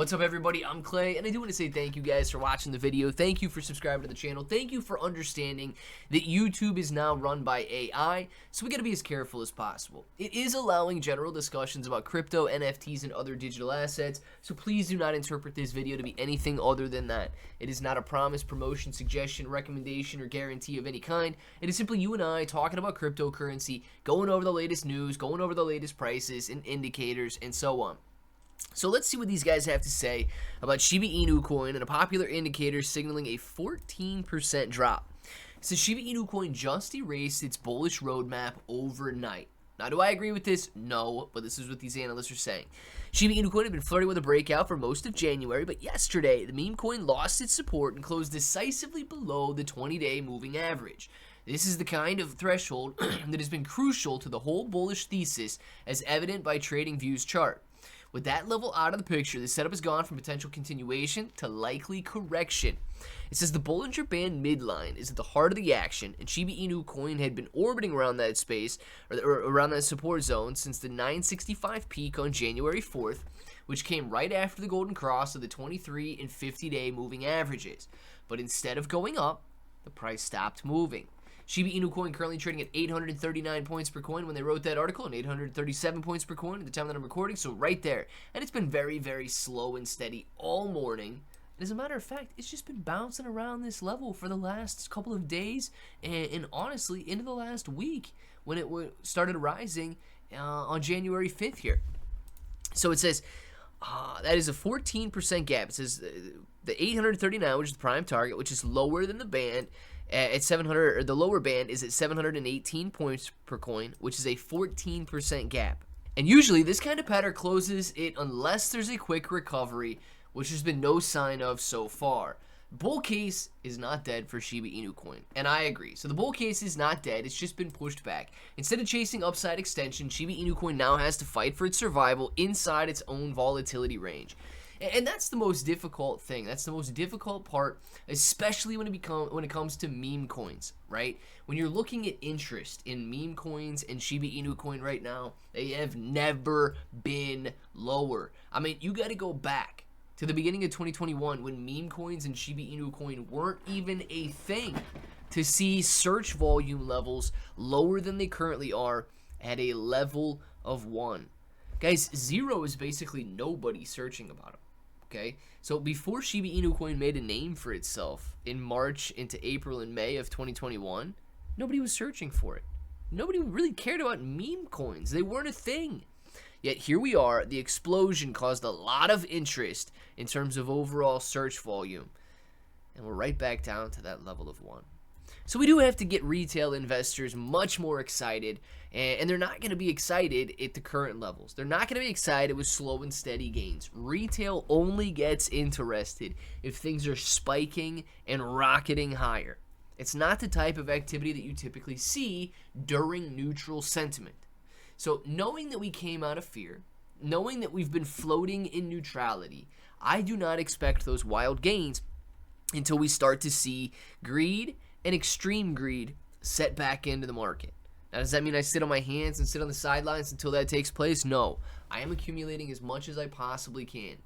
What's up, everybody? I'm Clay, and I do want to say thank you guys for watching the video. Thank you for subscribing to the channel. Thank you for understanding that YouTube is now run by AI, so we got to be as careful as possible. It is allowing general discussions about crypto, NFTs, and other digital assets, so please do not interpret this video to be anything other than that. It is not a promise, promotion, suggestion, recommendation, or guarantee of any kind. It is simply you and I talking about cryptocurrency, going over the latest news, going over the latest prices and indicators, and so on. So let's see what these guys have to say about Shiba Inu coin and a popular indicator signaling a 14% drop. It says Shiba Inu coin just erased its bullish roadmap overnight. Now, do I agree with this? No, but this is what these analysts are saying. Shiba Inu coin had been flirting with a breakout for most of January, but yesterday the meme coin lost its support and closed decisively below the 20-day moving average. This is the kind of threshold that has been crucial to the whole bullish thesis, as evident by TradingView's chart. With that level out of the picture, the setup has gone from potential continuation to likely correction. It says the Bollinger Band midline is at the heart of the action, and Shiba Inu coin had been orbiting around that space, or around that support zone, since the 965 peak on January 4th, which came right after the golden cross of the 23 and 50-day moving averages. But instead of going up, the price stopped moving. Shiba Inu coin currently trading at 839 points per coin when they wrote that article, and 837 points per coin at the time that I'm recording, so right there. And it's been very, very slow and steady all morning. And as a matter of fact, it's just been bouncing around this level for the last couple of days, and honestly, into the last week when it started rising on January 5th here. So it says that is a 14% gap. It says the 839, which is the prime target, which is lower than the band, at 700, or the lower band is at 718 points per coin, which is a 14% gap. And usually this kind of pattern closes it unless there's a quick recovery, which there's been no sign of so far. Bull case is not dead for Shiba Inu coin, and I agree. So the bull case is not dead, it's just been pushed back. Instead of chasing upside extension, Shiba Inu coin now has to fight for its survival inside its own volatility range. And that's the most difficult thing. That's the most difficult part, especially when it comes to meme coins, right? When you're looking at interest in meme coins and Shiba Inu coin right now, they have never been lower. I mean, you got to go back to the beginning of 2021 when meme coins and Shiba Inu coin weren't even a thing to see search volume levels lower than they currently are at a level of 1. Guys, 0 is basically nobody searching about them. Okay, so before Shiba Inu coin made a name for itself in March into April and May of 2021, nobody was searching for it. Nobody really cared about meme coins. They weren't a thing. Yet here we are, the explosion caused a lot of interest in terms of overall search volume. And we're right back down to that level of 1. So we do have to get retail investors much more excited, and they're not going to be excited at the current levels. They're not going to be excited with slow and steady gains. Retail only gets interested if things are spiking and rocketing higher. It's not the type of activity that you typically see during neutral sentiment. So knowing that we came out of fear, knowing that we've been floating in neutrality, I do not expect those wild gains until we start to see greed and extreme greed set back into the market. Now, does that mean I sit on my hands and sit on the sidelines until that takes place? No. I am accumulating as much as I possibly can.